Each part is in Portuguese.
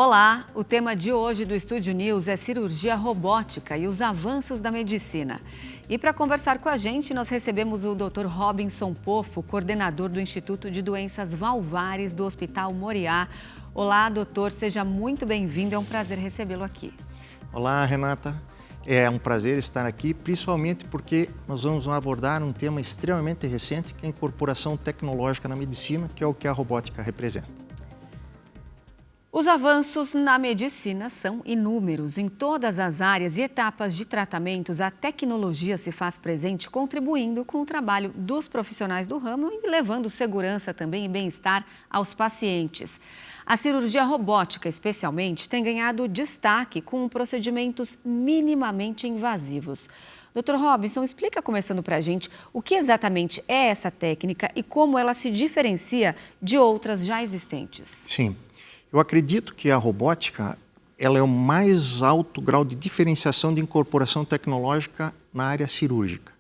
Olá, o tema de hoje do Estúdio News é cirurgia robótica e os avanços da medicina. E para conversar com a gente, nós recebemos o Dr. Robinson Pofo, coordenador do Instituto de Doenças Valvares do Hospital Moriá. Olá, doutor, seja muito bem-vindo, é um prazer recebê-lo aqui. Olá, Renata. É um prazer estar aqui, principalmente porque nós vamos abordar um tema extremamente recente, que é a incorporação tecnológica na medicina, que é o que a robótica representa. Os avanços na medicina são inúmeros. Em todas as áreas e etapas de tratamentos, a tecnologia se faz presente, contribuindo com o trabalho dos profissionais do ramo e levando segurança também e bem-estar aos pacientes. A cirurgia robótica, especialmente, tem ganhado destaque com procedimentos minimamente invasivos. Dr. Robinson, explica, começando para a gente, o que exatamente é essa técnica e como ela se diferencia de outras já existentes. Sim. Eu acredito que a robótica ela é o mais alto grau de diferenciação de incorporação tecnológica na área cirúrgica.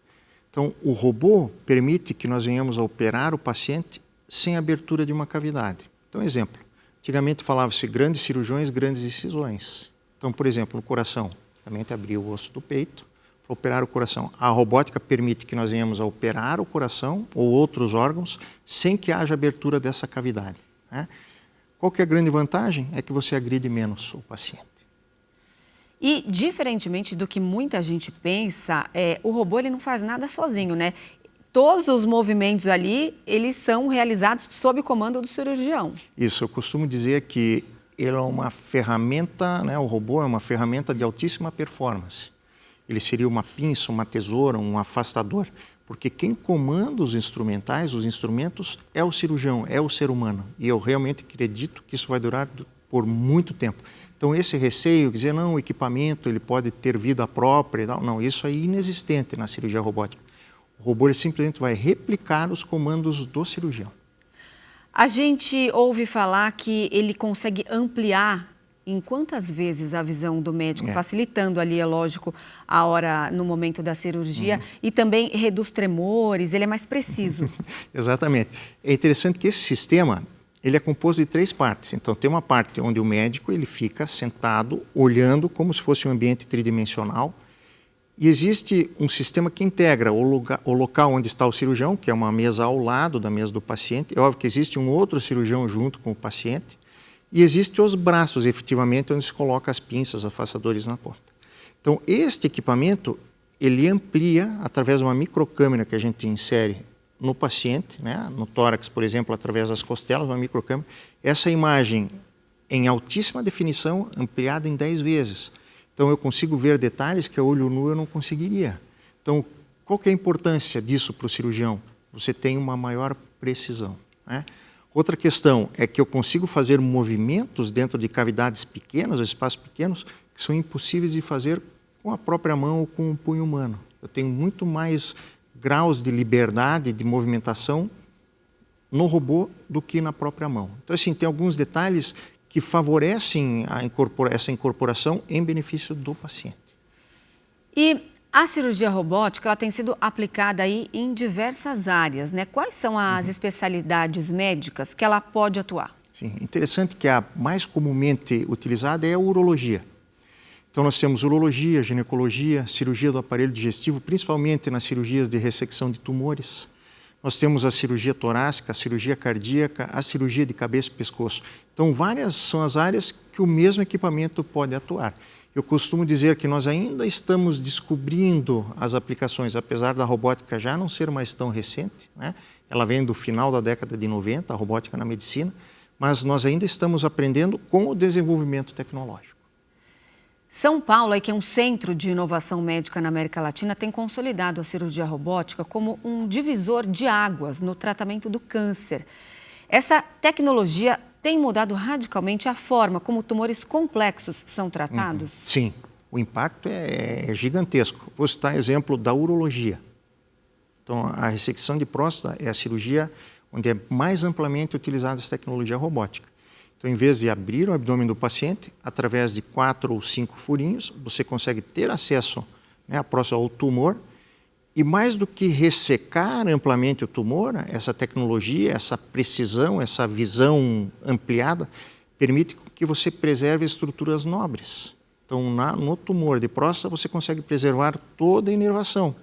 Então, o robô permite que nós venhamos a operar o paciente sem abertura de uma cavidade. Então, exemplo, antigamente falava-se grandes cirurgiões, grandes incisões. Então, por exemplo, no coração, realmente abrir o osso do peito para operar o coração. A robótica permite que nós venhamos a operar o coração ou outros órgãos sem que haja abertura dessa cavidade, né? Qual que é a grande vantagem? É que você agride menos o paciente. E, diferentemente do que muita gente pensa, o robô ele não faz nada sozinho, né? Todos os movimentos ali, eles são realizados sob comando do cirurgião. Isso, eu costumo dizer que ele é uma ferramenta, né? O robô é uma ferramenta de altíssima performance. Ele seria uma pinça, uma tesoura, um afastador. Porque quem comanda os instrumentos, é o cirurgião, é o ser humano. E eu realmente acredito que isso vai durar por muito tempo. Então, esse receio, dizer, não, o equipamento ele pode ter vida própria, não, isso é inexistente na cirurgia robótica. O robô ele simplesmente vai replicar os comandos do cirurgião. A gente ouve falar que ele consegue ampliar em quantas vezes a visão do médico, facilitando ali, é lógico, a hora no momento da cirurgia e também reduz tremores, ele é mais preciso. Exatamente. É interessante que esse sistema, ele é composto de 3 partes. Então, tem uma parte onde o médico ele fica sentado, olhando como se fosse um ambiente tridimensional. E existe um sistema que integra o local onde está o cirurgião, que é uma mesa ao lado da mesa do paciente. É óbvio que existe um outro cirurgião junto com o paciente. E existem os braços, efetivamente, onde se coloca as pinças, afastadores na ponta. Então, este equipamento, ele amplia, através de uma microcâmera que a gente insere no paciente, né? No tórax, por exemplo, através das costelas, uma microcâmera, essa imagem em altíssima definição, ampliada em 10 vezes. Então, eu consigo ver detalhes que a olho nu eu não conseguiria. Então, qual que é a importância disso para o cirurgião? Você tem uma maior precisão, né? Outra questão é que eu consigo fazer movimentos dentro de cavidades pequenas, ou espaços pequenos, que são impossíveis de fazer com a própria mão ou com um punho humano. Eu tenho muito mais graus de liberdade, de movimentação no robô do que na própria mão. Então, assim, tem alguns detalhes que favorecem essa incorporação em benefício do paciente. E a cirurgia robótica ela tem sido aplicada aí em diversas áreas, né? Quais são as especialidades médicas que ela pode atuar? Sim, interessante que a mais comumente utilizada é a urologia. Então nós temos urologia, ginecologia, cirurgia do aparelho digestivo, principalmente nas cirurgias de ressecção de tumores. Nós temos a cirurgia torácica, a cirurgia cardíaca, a cirurgia de cabeça e pescoço. Então várias são as áreas que o mesmo equipamento pode atuar. Eu costumo dizer que nós ainda estamos descobrindo as aplicações, apesar da robótica já não ser mais tão recente, né? Ela vem do final da década de 90, a robótica na medicina, mas nós ainda estamos aprendendo com o desenvolvimento tecnológico. São Paulo, que é um centro de inovação médica na América Latina, tem consolidado a cirurgia robótica como um divisor de águas no tratamento do câncer. Essa tecnologia tem mudado radicalmente a forma como tumores complexos são tratados? Sim, o impacto é gigantesco. Vou citar exemplo da urologia. Então, a ressecção de próstata é a cirurgia onde é mais amplamente utilizada essa tecnologia robótica. Então, em vez de abrir o abdômen do paciente, através de 4 ou 5 furinhos, você consegue ter acesso, né, à próstata ou tumor. E mais do que ressecar amplamente o tumor, essa tecnologia, essa precisão, essa visão ampliada, permite que você preserve estruturas nobres. Então, no tumor de próstata, você consegue preservar toda a inervação,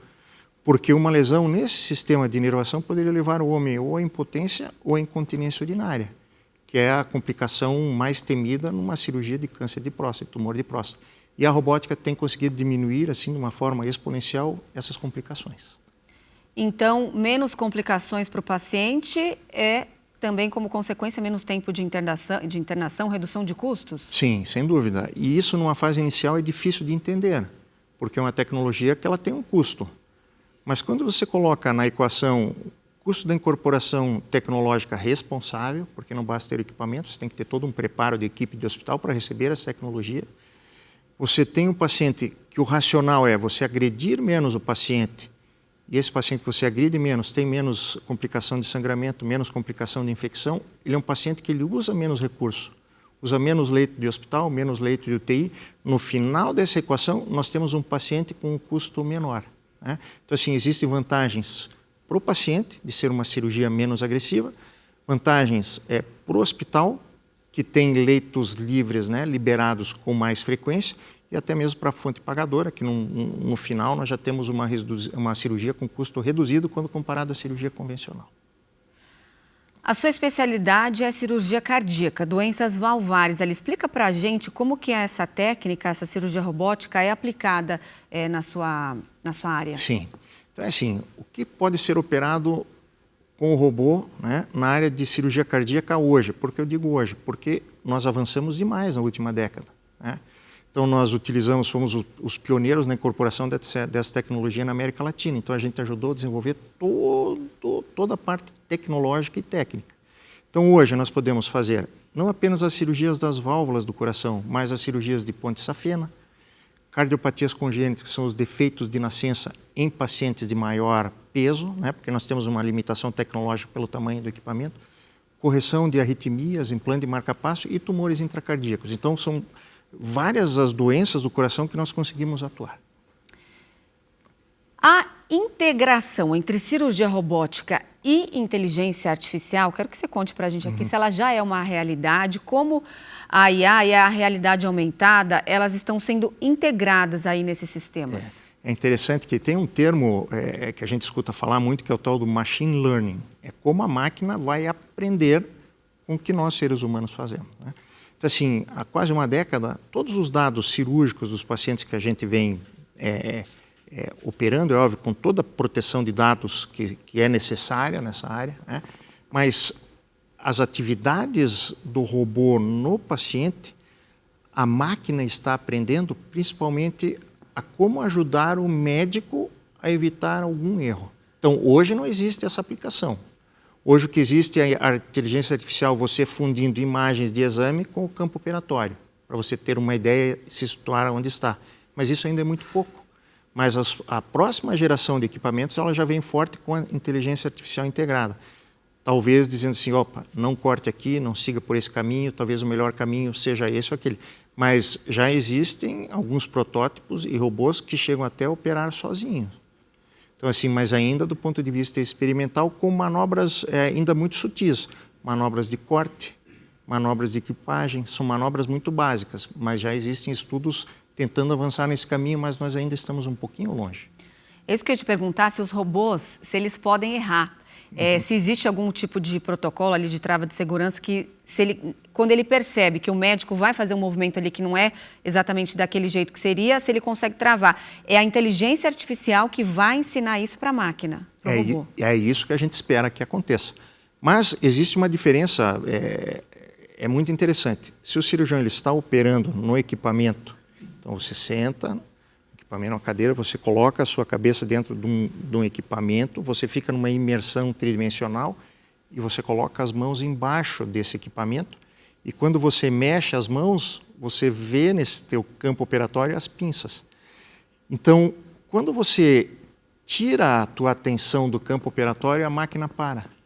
porque uma lesão nesse sistema de inervação poderia levar o homem ou à impotência ou à incontinência urinária, que é a complicação mais temida numa cirurgia de câncer de próstata, tumor de próstata. E a robótica tem conseguido diminuir, assim, de uma forma exponencial, essas complicações. Então, menos complicações para o paciente é também, como consequência, menos tempo de internação, redução de custos? Sim, sem dúvida. E isso, numa fase inicial, é difícil de entender, porque é uma tecnologia que ela tem um custo. Mas quando você coloca na equação o custo da incorporação tecnológica responsável, porque não basta ter equipamento, você tem que ter todo um preparo de equipe de hospital para receber essa tecnologia. Você tem um paciente que o racional é você agredir menos o paciente, e esse paciente que você agride menos, tem menos complicação de sangramento, menos complicação de infecção, ele é um paciente que ele usa menos recurso, usa menos leito de hospital, menos leito de UTI. No final dessa equação, nós temos um paciente com um custo menor, né? Então, assim, existem vantagens para o paciente de ser uma cirurgia menos agressiva, vantagens para o hospital, que tem leitos livres, né, liberados com mais frequência, e até mesmo para a fonte pagadora, que no final nós já temos uma cirurgia com custo reduzido quando comparado à cirurgia convencional. A sua especialidade é cirurgia cardíaca, doenças valvares. Ela explica para a gente como que essa técnica, essa cirurgia robótica é aplicada na sua área. Sim. Então, assim, o que pode ser operado com o robô, né, na área de cirurgia cardíaca hoje? Por que eu digo hoje? Porque nós avançamos demais na última década, né? Então, nós fomos os pioneiros na incorporação dessa tecnologia na América Latina. Então, a gente ajudou a desenvolver toda a parte tecnológica e técnica. Então, hoje nós podemos fazer não apenas as cirurgias das válvulas do coração, mas as cirurgias de ponte safena, cardiopatias congênitas, que são os defeitos de nascença em pacientes de maior peso, né, porque nós temos uma limitação tecnológica pelo tamanho do equipamento, correção de arritmias, implante de marca-passo e tumores intracardíacos. Então, são várias as doenças do coração que nós conseguimos atuar. A integração entre cirurgia robótica e inteligência artificial, quero que você conte para a gente aqui se ela já é uma realidade, como a IA e a realidade aumentada, elas estão sendo integradas aí nesses sistemas. É interessante que tem um termo que a gente escuta falar muito, que é o tal do machine learning. É como a máquina vai aprender com o que nós, seres humanos, fazemos, né? Então, assim, há quase uma década, todos os dados cirúrgicos dos pacientes que a gente vem operando, é óbvio, com toda a proteção de dados que é necessária nessa área, né? Mas as atividades do robô no paciente, a máquina está aprendendo principalmente a como ajudar o médico a evitar algum erro. Então, hoje não existe essa aplicação. Hoje o que existe é a inteligência artificial, você fundindo imagens de exame com o campo operatório, para você ter uma ideia e se situar onde está. Mas isso ainda é muito pouco. Mas a próxima geração de equipamentos ela já vem forte com a inteligência artificial integrada. Talvez dizendo assim, opa, não corte aqui, não siga por esse caminho, talvez o melhor caminho seja esse ou aquele. Mas já existem alguns protótipos e robôs que chegam até a operar sozinhos. Então, assim, mas ainda do ponto de vista experimental, com manobras ainda muito sutis. Manobras de corte, manobras de equipagem, são manobras muito básicas, mas já existem estudos tentando avançar nesse caminho, mas nós ainda estamos um pouquinho longe. É isso que eu ia te perguntar, se os robôs, se eles podem errar. Se existe algum tipo de protocolo ali de trava de segurança que, quando ele percebe que o médico vai fazer um movimento ali que não é exatamente daquele jeito que seria, se ele consegue travar. É a inteligência artificial que vai ensinar isso para a máquina, para o robô. É isso que a gente espera que aconteça. Mas existe uma diferença, muito interessante. Se o cirurgião ele está operando no equipamento, então você senta, equipamento na cadeira, você coloca a sua cabeça dentro de um equipamento, você fica numa imersão tridimensional e você coloca as mãos embaixo desse equipamento e quando você mexe as mãos, você vê nesse teu campo operatório as pinças. Então, quando você tira a tua atenção do campo operatório, a máquina para.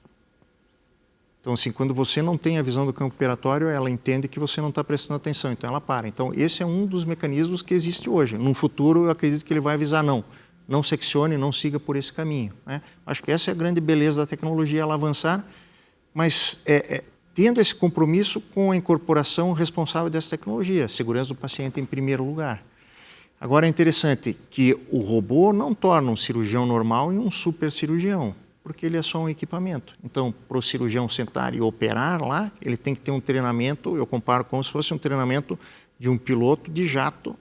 Então, assim, quando você não tem a visão do campo operatório, ela entende que você não está prestando atenção, então ela para. Então, esse é um dos mecanismos que existe hoje. No futuro, eu acredito que ele vai avisar, não seccione, não siga por esse caminho, né? Acho que essa é a grande beleza da tecnologia, ela avançar, mas tendo esse compromisso com a incorporação responsável dessa tecnologia, segurança do paciente em primeiro lugar. Agora é interessante que o robô não torna um cirurgião normal em um super cirurgião, porque ele é só um equipamento. Então, para o cirurgião sentar e operar lá, ele tem que ter um treinamento, eu comparo como se fosse um treinamento de um piloto de jato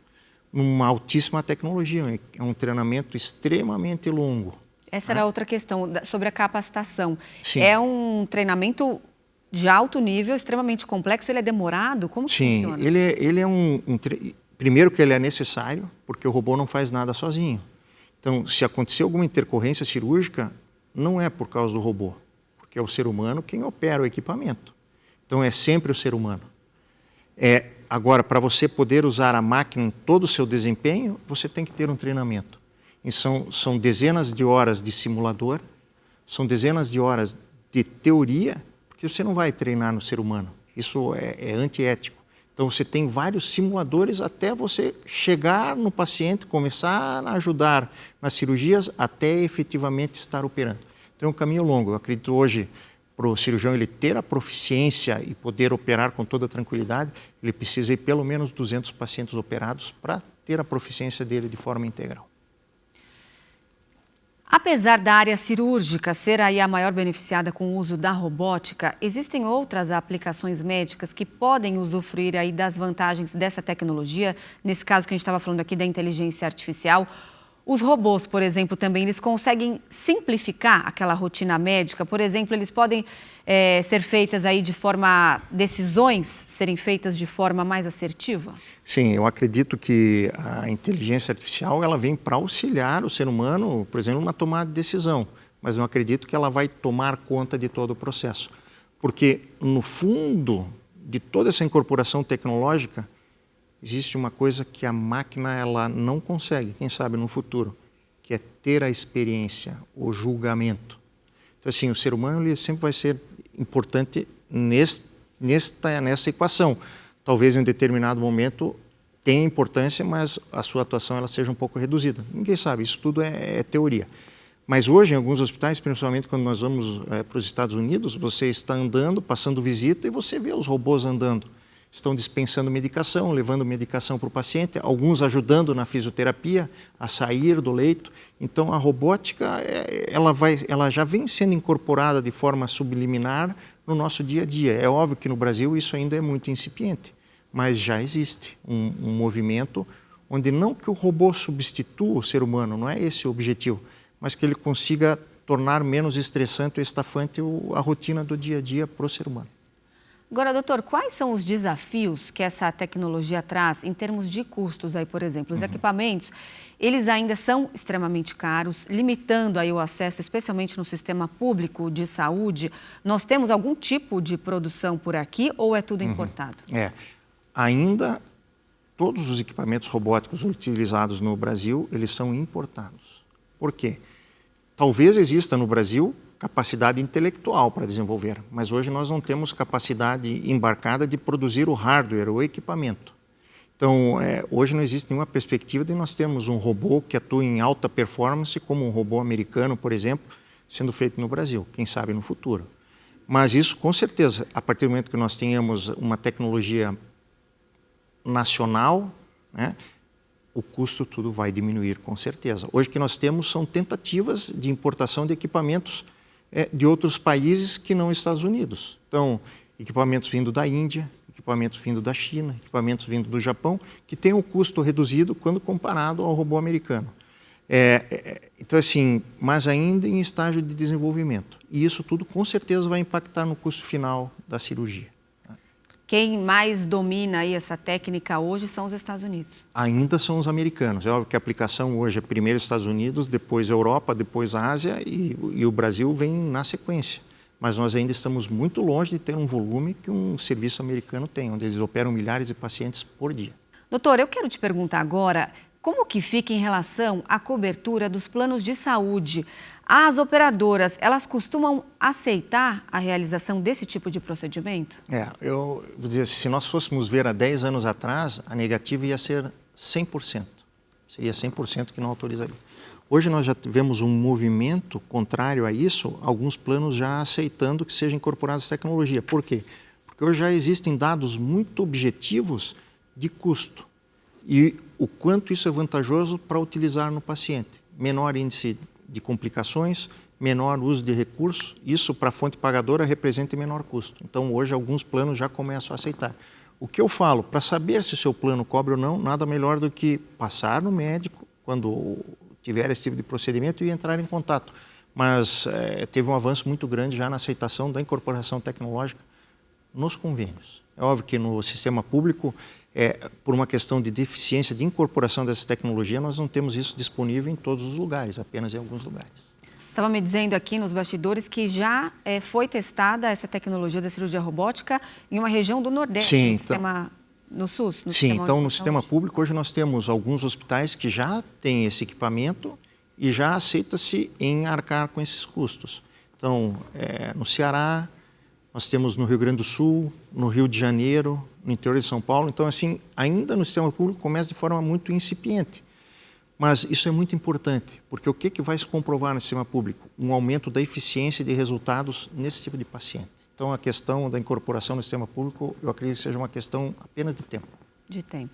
numa altíssima tecnologia. É um treinamento extremamente longo. Essa era outra questão, sobre a capacitação. Sim. É um treinamento de alto nível, extremamente complexo, ele é demorado? Como que funciona? Sim, ele é primeiro que ele é necessário, porque o robô não faz nada sozinho. Então, se acontecer alguma intercorrência cirúrgica, não é por causa do robô, porque é o ser humano quem opera o equipamento. Então, é sempre o ser humano. Agora, para você poder usar a máquina em todo o seu desempenho, você tem que ter um treinamento. E são dezenas de horas de simulador, são dezenas de horas de teoria, porque você não vai treinar no ser humano. Isso é antiético. Então, você tem vários simuladores até você chegar no paciente, começar a ajudar nas cirurgias, até efetivamente estar operando. Então, é um caminho longo. Eu acredito hoje, para o cirurgião ele ter a proficiência e poder operar com toda tranquilidade, ele precisa ir pelo menos 200 pacientes operados para ter a proficiência dele de forma integral. Apesar da área cirúrgica ser aí a maior beneficiada com o uso da robótica, existem outras aplicações médicas que podem usufruir aí das vantagens dessa tecnologia. Nesse caso que a gente estava falando aqui da inteligência artificial, os robôs, por exemplo, também eles conseguem simplificar aquela rotina médica. Por exemplo, eles podem ser feitas aí de forma, decisões serem feitas de forma mais assertiva? Sim, eu acredito que a inteligência artificial ela vem para auxiliar o ser humano, por exemplo, numa tomada de decisão, mas não acredito que ela vai tomar conta de todo o processo. Porque, no fundo de toda essa incorporação tecnológica, existe uma coisa que a máquina ela não consegue, quem sabe no futuro, que é ter a experiência, o julgamento. Então, assim, o ser humano ele sempre vai ser importante nessa equação. Talvez em um determinado momento tenha importância, mas a sua atuação ela seja um pouco reduzida. Ninguém sabe, isso tudo é teoria. Mas hoje, em alguns hospitais, principalmente quando nós vamos para os Estados Unidos, você está andando, passando visita e você vê os robôs andando. Estão dispensando medicação, levando medicação para o paciente, alguns ajudando na fisioterapia a sair do leito. Então, a robótica ela já vem sendo incorporada de forma subliminar no nosso dia a dia. É óbvio que no Brasil isso ainda é muito incipiente, mas já existe um movimento onde não que o robô substitua o ser humano, não é esse o objetivo, mas que ele consiga tornar menos estressante ou estafante a rotina do dia a dia para o ser humano. Agora, doutor, quais são os desafios que essa tecnologia traz em termos de custos aí, por exemplo? Os equipamentos, eles ainda são extremamente caros, limitando aí o acesso, especialmente no sistema público de saúde. Nós temos algum tipo de produção por aqui ou é tudo importado? Ainda todos os equipamentos robóticos utilizados no Brasil, eles são importados. Por quê? Talvez exista no Brasil capacidade intelectual para desenvolver, mas hoje nós não temos capacidade embarcada de produzir o hardware, o equipamento. Então, hoje não existe nenhuma perspectiva de nós termos um robô que atua em alta performance, como um robô americano, por exemplo, sendo feito no Brasil, quem sabe no futuro. Mas isso, com certeza, a partir do momento que nós tenhamos uma tecnologia nacional, né, o custo tudo vai diminuir, com certeza. Hoje o que nós temos são tentativas de importação de equipamentos de outros países que não Estados Unidos. Então, equipamentos vindo da Índia, equipamentos vindo da China, equipamentos vindo do Japão, que têm um custo reduzido quando comparado ao robô americano. Então, assim, mas ainda em estágio de desenvolvimento. E isso tudo, com certeza, vai impactar no custo final da cirurgia. Quem mais domina aí essa técnica hoje são os Estados Unidos. Ainda são os americanos. É óbvio que a aplicação hoje é primeiro os Estados Unidos, depois a Europa, depois a Ásia e o Brasil vem na sequência. Mas nós ainda estamos muito longe de ter um volume que um serviço americano tem, onde eles operam milhares de pacientes por dia. Doutor, eu quero te perguntar agora, como que fica em relação à cobertura dos planos de saúde? As operadoras, elas costumam aceitar a realização desse tipo de procedimento? Eu vou dizer, se nós fôssemos ver há 10 anos atrás, a negativa ia ser 100%. Seria 100% que não autorizaria. Hoje nós já tivemos um movimento contrário a isso, alguns planos já aceitando que seja incorporada essa tecnologia. Por quê? Porque hoje já existem dados muito objetivos de custo e o quanto isso é vantajoso para utilizar no paciente. Menor índice de complicações, menor uso de recursos, isso para a fonte pagadora representa menor custo. Então hoje alguns planos já começam a aceitar. O que eu falo, para saber se o seu plano cobre ou não, nada melhor do que passar no médico quando tiver esse tipo de procedimento e entrar em contato. Mas teve um avanço muito grande já na aceitação da incorporação tecnológica nos convênios. É óbvio que no sistema público, por uma questão de deficiência de incorporação dessa tecnologia, nós não temos isso disponível em todos os lugares, apenas em alguns lugares. Você estava me dizendo aqui nos bastidores que já foi testada essa tecnologia da cirurgia robótica em uma região do Nordeste, Sim, no sistema, no SUS? Sim, então no sistema público hoje nós temos alguns hospitais que já têm esse equipamento e já aceita-se em arcar com esses custos. Então, no Ceará, nós temos no Rio Grande do Sul, no Rio de Janeiro, no interior de São Paulo. Então, assim, ainda no sistema público começa de forma muito incipiente. Mas isso é muito importante, porque o que vai se comprovar no sistema público? Um aumento da eficiência de resultados nesse tipo de paciente. Então, a questão da incorporação no sistema público, eu acredito que seja uma questão apenas de tempo. De tempo.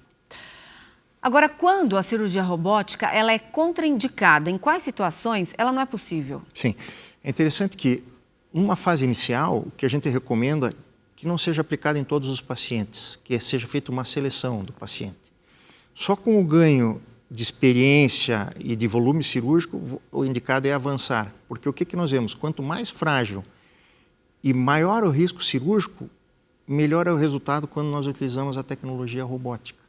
Agora, quando a cirurgia robótica ela é contraindicada, em quais situações ela não é possível? Sim, é interessante que numa fase inicial, o que a gente recomenda que não seja aplicada em todos os pacientes, que seja feita uma seleção do paciente. Só com o ganho de experiência e de volume cirúrgico, o indicado é avançar, porque o que nós vemos? Quanto mais frágil e maior o risco cirúrgico, melhor é o resultado quando nós utilizamos a tecnologia robótica.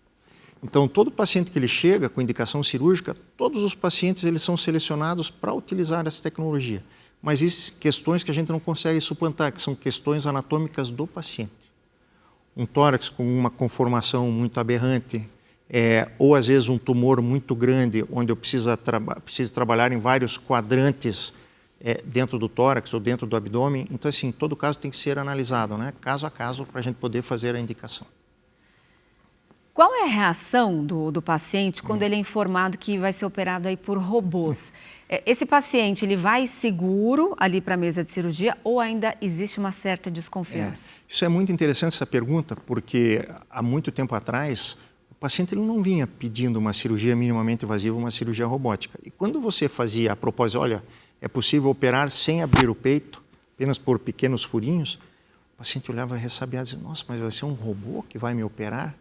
Então, todo paciente que ele chega com indicação cirúrgica, todos os pacientes eles são selecionados para utilizar essa tecnologia. Mas existem questões que a gente não consegue suplantar, que são questões anatômicas do paciente. Um tórax com uma conformação muito aberrante, ou às vezes um tumor muito grande, onde eu preciso trabalhar em vários quadrantes dentro do tórax ou dentro do abdômen. Então, assim, todo caso tem que ser analisado, né? Caso a caso, para a gente poder fazer a indicação. Qual é a reação do paciente quando ele é informado que vai ser operado aí por robôs? Esse paciente, ele vai seguro ali para a mesa de cirurgia ou ainda existe uma certa desconfiança? Isso é muito interessante essa pergunta, porque há muito tempo atrás, o paciente ele não vinha pedindo uma cirurgia minimamente invasiva, uma cirurgia robótica. E quando você fazia a propósito, olha, é possível operar sem abrir o peito, apenas por pequenos furinhos, o paciente olhava ressabiado e dizia, nossa, mas vai ser um robô que vai me operar?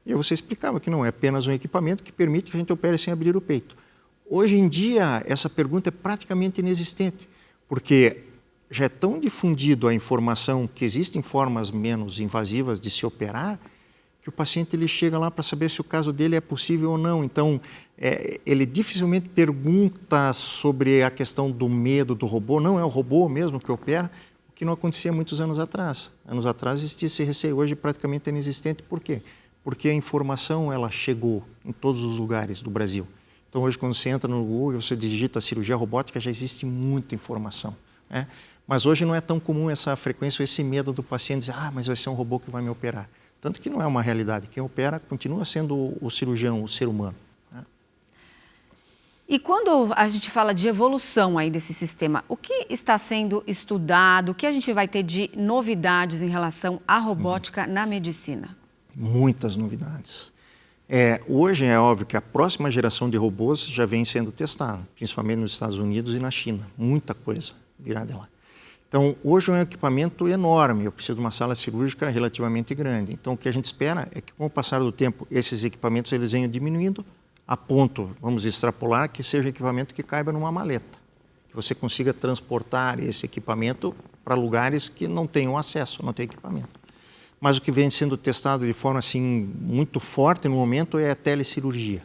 E aí você explicava que não, é apenas um equipamento que permite que a gente opere sem abrir o peito. Hoje em dia, essa pergunta é praticamente inexistente, porque já é tão difundido a informação que existem formas menos invasivas de se operar, que o paciente ele chega lá para saber se o caso dele é possível ou não. Então, ele dificilmente pergunta sobre a questão do medo do robô, não é o robô mesmo que opera, o que não acontecia muitos anos atrás. Anos atrás existia esse receio, hoje praticamente é inexistente. Por quê? Porque a informação ela chegou em todos os lugares do Brasil. Então hoje quando você entra no Google, você digita cirurgia robótica, já existe muita informação, né? Mas hoje não é tão comum essa frequência, esse medo do paciente dizer, mas vai ser um robô que vai me operar. Tanto que não é uma realidade, quem opera continua sendo o cirurgião, o ser humano, né? E quando a gente fala de evolução aí desse sistema, o que está sendo estudado, o que a gente vai ter de novidades em relação à robótica na medicina? Muitas novidades. Hoje é óbvio que a próxima geração de robôs já vem sendo testada, principalmente nos Estados Unidos e na China. Muita coisa virá de lá. Então, hoje é um equipamento enorme, eu preciso de uma sala cirúrgica relativamente grande. Então, o que a gente espera é que, com o passar do tempo, esses equipamentos eles venham diminuindo a ponto, vamos extrapolar, que seja um equipamento que caiba numa maleta. Que você consiga transportar esse equipamento para lugares que não tenham acesso, não tem equipamento. Mas o que vem sendo testado de forma assim, muito forte no momento é a telecirurgia.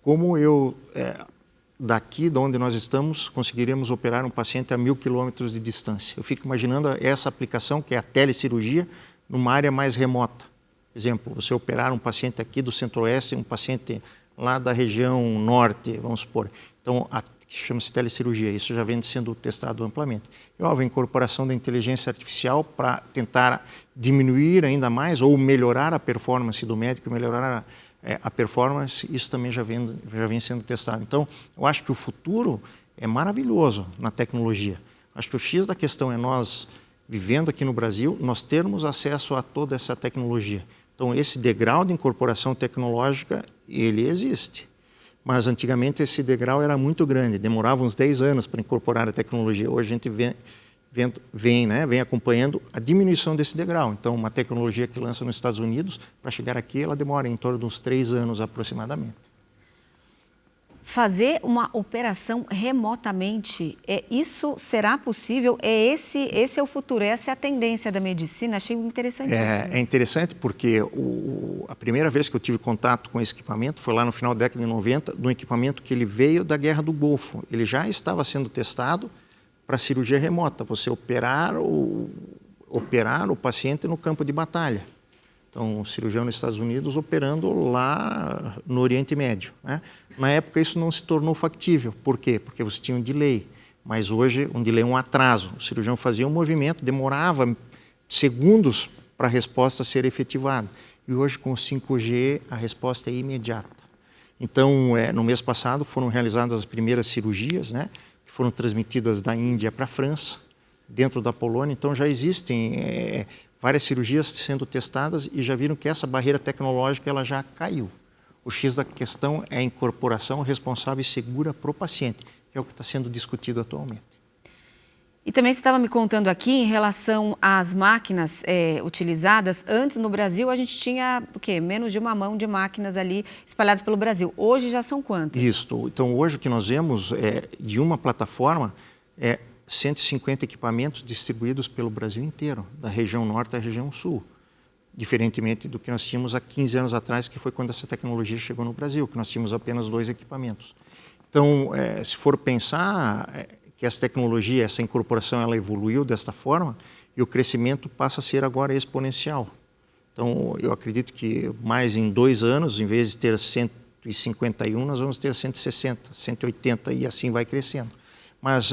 Como daqui de onde nós estamos, conseguiremos operar um paciente a 1000 quilômetros de distância. Eu fico imaginando essa aplicação, que é a telecirurgia, numa área mais remota. Por exemplo, você operar um paciente aqui do centro-oeste, um paciente lá da região norte, vamos supor. Então, que chama-se telecirurgia, isso já vem sendo testado amplamente. E, óbvio, a incorporação da inteligência artificial para tentar diminuir ainda mais ou melhorar a performance do médico, melhorar a performance, isso também já vem sendo testado. Então, eu acho que o futuro é maravilhoso na tecnologia. Acho que o X da questão é nós, vivendo aqui no Brasil, nós termos acesso a toda essa tecnologia. Então, esse degrau de incorporação tecnológica, ele existe. Mas, antigamente, esse degrau era muito grande, demorava uns 10 anos para incorporar a tecnologia. Hoje, a gente vem acompanhando a diminuição desse degrau. Então, uma tecnologia que lança nos Estados Unidos, para chegar aqui, ela demora em torno de uns 3 anos aproximadamente. Fazer uma operação remotamente, isso será possível? Esse é o futuro, essa é a tendência da medicina. Achei interessante. É interessante porque a primeira vez que eu tive contato com esse equipamento foi lá no final da década de 90, de um equipamento que ele veio da Guerra do Golfo. Ele já estava sendo testado para cirurgia remota, você operar o paciente no campo de batalha. Então, um cirurgião nos Estados Unidos operando lá no Oriente Médio, né? Na época, isso não se tornou factível. Por quê? Porque você tinha um delay. Mas hoje, um delay é um atraso. O cirurgião fazia um movimento, demorava segundos para a resposta ser efetivada. E hoje, com o 5G, a resposta é imediata. Então, no mês passado, foram realizadas as primeiras cirurgias, né? Que foram transmitidas da Índia para a França, dentro da Polônia. Então, já existem várias cirurgias sendo testadas e já viram que essa barreira tecnológica ela já caiu. O X da questão é a incorporação responsável e segura para o paciente, que é o que está sendo discutido atualmente. E também você estava me contando aqui em relação às máquinas utilizadas. Antes, no Brasil, a gente tinha o quê? Menos de uma mão de máquinas ali espalhadas pelo Brasil. Hoje já são quantas? Isso. Então, hoje o que nós vemos de uma plataforma 150 equipamentos distribuídos pelo Brasil inteiro, da região norte à região sul. Diferentemente do que nós tínhamos há 15 anos atrás, que foi quando essa tecnologia chegou no Brasil, que nós tínhamos apenas 2 equipamentos. Então, se for pensar que essa tecnologia, essa incorporação, ela evoluiu desta forma e o crescimento passa a ser agora exponencial. Então, eu acredito que mais em 2 anos, em vez de ter 151, nós vamos ter 160, 180 e assim vai crescendo. Mas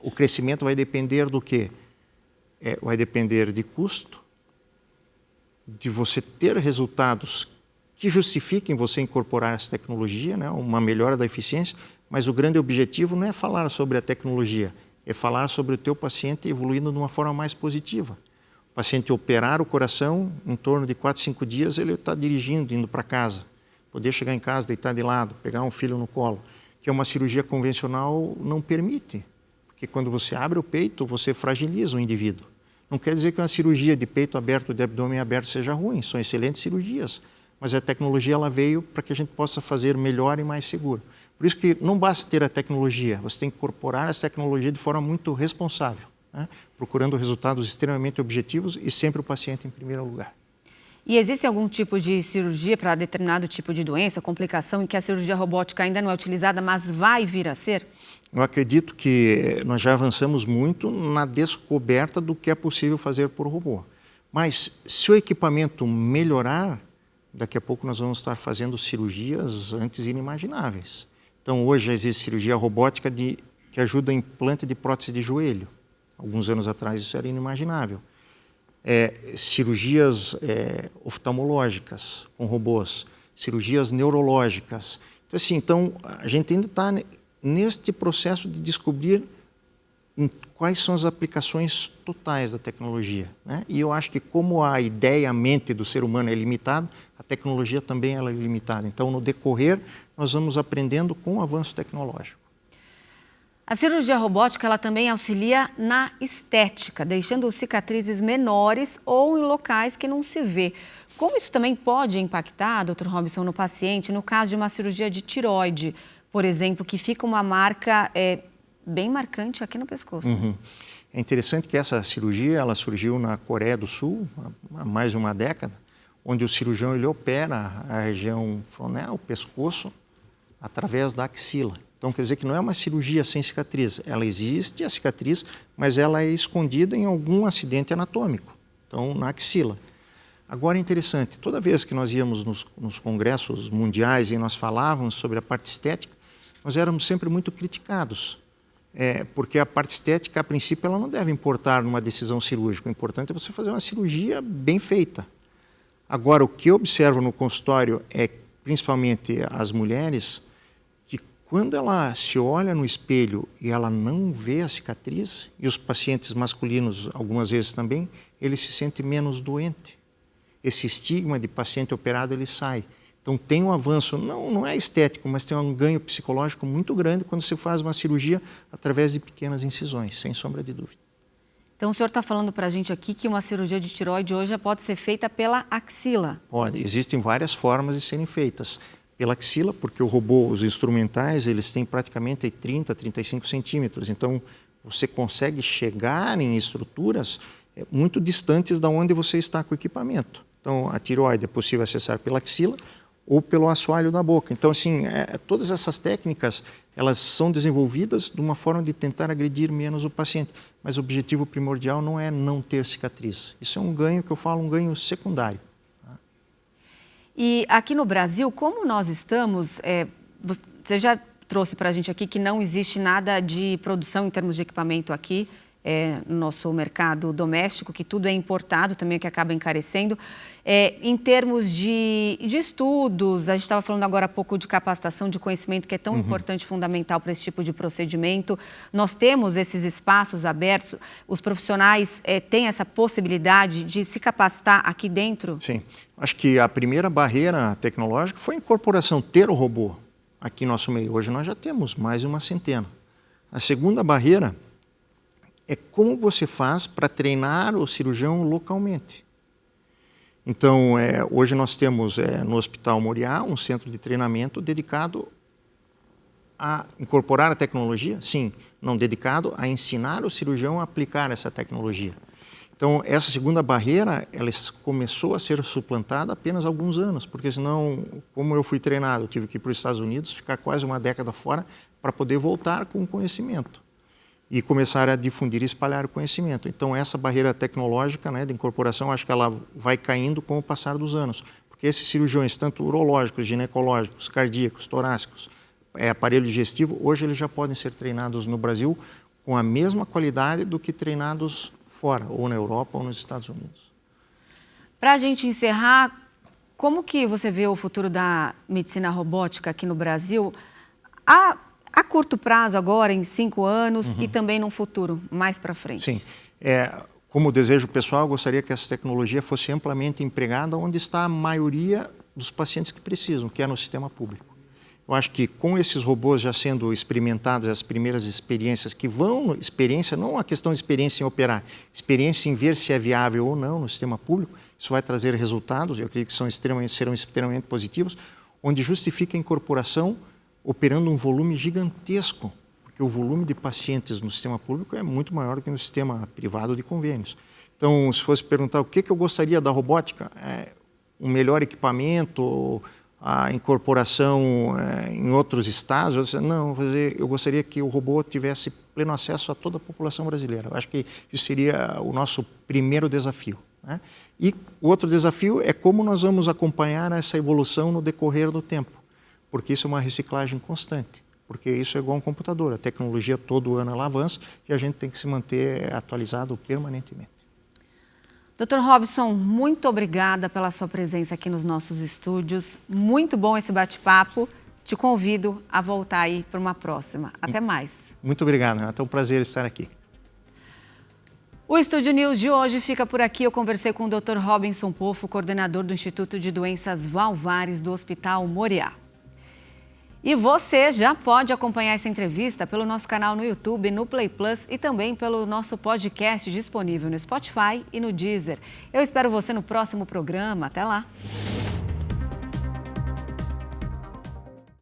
o crescimento vai depender do quê? Vai depender de custo, de você ter resultados que justifiquem você incorporar essa tecnologia, né, uma melhora da eficiência, mas o grande objetivo não é falar sobre a tecnologia, é falar sobre o teu paciente evoluindo de uma forma mais positiva. O paciente operar o coração, em torno de 4, 5 dias, ele está dirigindo, indo para casa. Poder chegar em casa, deitar de lado, pegar um filho no colo, que uma cirurgia convencional não permite. Porque quando você abre o peito, você fragiliza o indivíduo. Não quer dizer que uma cirurgia de peito aberto, de abdômen aberto seja ruim, são excelentes cirurgias. Mas a tecnologia ela veio para que a gente possa fazer melhor e mais seguro. Por isso que não basta ter a tecnologia, você tem que incorporar essa tecnologia de forma muito responsável, né? Procurando resultados extremamente objetivos e sempre o paciente em primeiro lugar. E existe algum tipo de cirurgia para determinado tipo de doença, complicação, em que a cirurgia robótica ainda não é utilizada, mas vai vir a ser? Eu acredito que nós já avançamos muito na descoberta do que é possível fazer por robô. Mas se o equipamento melhorar, daqui a pouco nós vamos estar fazendo cirurgias antes inimagináveis. Então, hoje existe cirurgia robótica que ajuda implante de prótese de joelho. Alguns anos atrás isso era inimaginável. Cirurgias oftalmológicas com robôs, cirurgias neurológicas. Então, assim, a gente ainda está neste processo de descobrir quais são as aplicações totais da tecnologia, né? E eu acho que como a ideia, a mente do ser humano é limitada, a tecnologia também ela é limitada. Então, no decorrer, nós vamos aprendendo com o avanço tecnológico. A cirurgia robótica ela também auxilia na estética, deixando cicatrizes menores ou em locais que não se vê. Como isso também pode impactar, Dr. Robson, no paciente, no caso de uma cirurgia de tireoide, por exemplo, que fica uma marca bem marcante aqui no pescoço? Uhum. É interessante que essa cirurgia ela surgiu na Coreia do Sul há mais de uma década, onde o cirurgião ele opera a região frontal, o pescoço, através da axila. Então, quer dizer que não é uma cirurgia sem cicatriz. Ela existe, a cicatriz, mas ela é escondida em algum acidente anatômico. Então, na axila. Agora, é interessante, toda vez que nós íamos nos congressos mundiais e nós falávamos sobre a parte estética, nós éramos sempre muito criticados. Porque a parte estética, a princípio, ela não deve importar numa decisão cirúrgica. O importante é você fazer uma cirurgia bem feita. Agora, o que eu observo no consultório é principalmente as mulheres, que quando ela se olha no espelho e ela não vê a cicatriz, e os pacientes masculinos algumas vezes também, ele se sente menos doente. Esse estigma de paciente operado, ele sai. Então tem um avanço, não é estético, mas tem um ganho psicológico muito grande quando se faz uma cirurgia através de pequenas incisões, sem sombra de dúvida. Então o senhor está falando para a gente aqui que uma cirurgia de tireoide hoje já pode ser feita pela axila. Pode, existem várias formas de serem feitas. Pela axila, porque o robô, os instrumentais, eles têm praticamente 30, 35 centímetros. Então você consegue chegar em estruturas muito distantes da onde você está com o equipamento. Então a tireoide é possível acessar pela axila ou pelo assoalho da boca. Então, assim, todas essas técnicas, elas são desenvolvidas de uma forma de tentar agredir menos o paciente. Mas o objetivo primordial não é não ter cicatriz. Isso é um ganho que eu falo, um ganho secundário. E aqui no Brasil, como nós estamos, você já trouxe para a gente aqui que não existe nada de produção em termos de equipamento aqui, no nosso mercado doméstico, que tudo é importado também, que acaba encarecendo. Em termos de estudos, a gente estava falando agora há pouco de capacitação, de conhecimento, que é tão importante, fundamental para esse tipo de procedimento. Nós temos esses espaços abertos, os profissionais têm essa possibilidade de se capacitar aqui dentro? Sim. Acho que a primeira barreira tecnológica foi a incorporação, ter o robô aqui em nosso meio. Hoje nós já temos mais de uma centena. A segunda barreira é como você faz para treinar o cirurgião localmente. Então, hoje nós temos no Hospital Moriá um centro de treinamento dedicado a incorporar a tecnologia, sim, não dedicado a ensinar o cirurgião a aplicar essa tecnologia. Então, essa segunda barreira, ela começou a ser suplantada apenas há alguns anos, porque senão, como eu fui treinado, eu tive que ir para os Estados Unidos, ficar quase uma década fora para poder voltar com o conhecimento e começar a difundir e espalhar o conhecimento. Então, essa barreira tecnológica, né, de incorporação, acho que ela vai caindo com o passar dos anos, porque esses cirurgiões, tanto urológicos, ginecológicos, cardíacos, torácicos, aparelho digestivo, hoje eles já podem ser treinados no Brasil com a mesma qualidade do que treinados fora, ou na Europa ou nos Estados Unidos. Para a gente encerrar, como que você vê o futuro da medicina robótica aqui no Brasil? A curto prazo agora, em 5 anos, e também num futuro mais para frente? Sim. Como desejo pessoal, eu gostaria que essa tecnologia fosse amplamente empregada onde está a maioria dos pacientes que precisam, que é no sistema público. Eu acho que com esses robôs já sendo experimentados, as primeiras experiências que vão, experiência, não a questão de experiência em operar, experiência em ver se é viável ou não no sistema público, isso vai trazer resultados, eu acredito que serão extremamente positivos, onde justifica a incorporação operando um volume gigantesco, porque o volume de pacientes no sistema público é muito maior do que no sistema privado de convênios. Então, se fosse perguntar o que eu gostaria da robótica, um melhor equipamento, a incorporação em outros estados, eu gostaria que o robô tivesse pleno acesso a toda a população brasileira. Eu acho que isso seria o nosso primeiro desafio, né? E o outro desafio é como nós vamos acompanhar essa evolução no decorrer do tempo, porque isso é uma reciclagem constante, porque isso é igual a um computador, a tecnologia todo ano ela avança e a gente tem que se manter atualizado permanentemente. Dr. Robson, muito obrigada pela sua presença aqui nos nossos estúdios. Muito bom esse bate-papo. Te convido a voltar aí para uma próxima. Até mais. Muito obrigado, Renata. É um prazer estar aqui. O Estúdio News de hoje fica por aqui. Eu conversei com o Dr. Robson Pofo, coordenador do Instituto de Doenças Valvares do Hospital Moriá. E você já pode acompanhar essa entrevista pelo nosso canal no YouTube, no Play Plus e também pelo nosso podcast disponível no Spotify e no Deezer. Eu espero você no próximo programa. Até lá!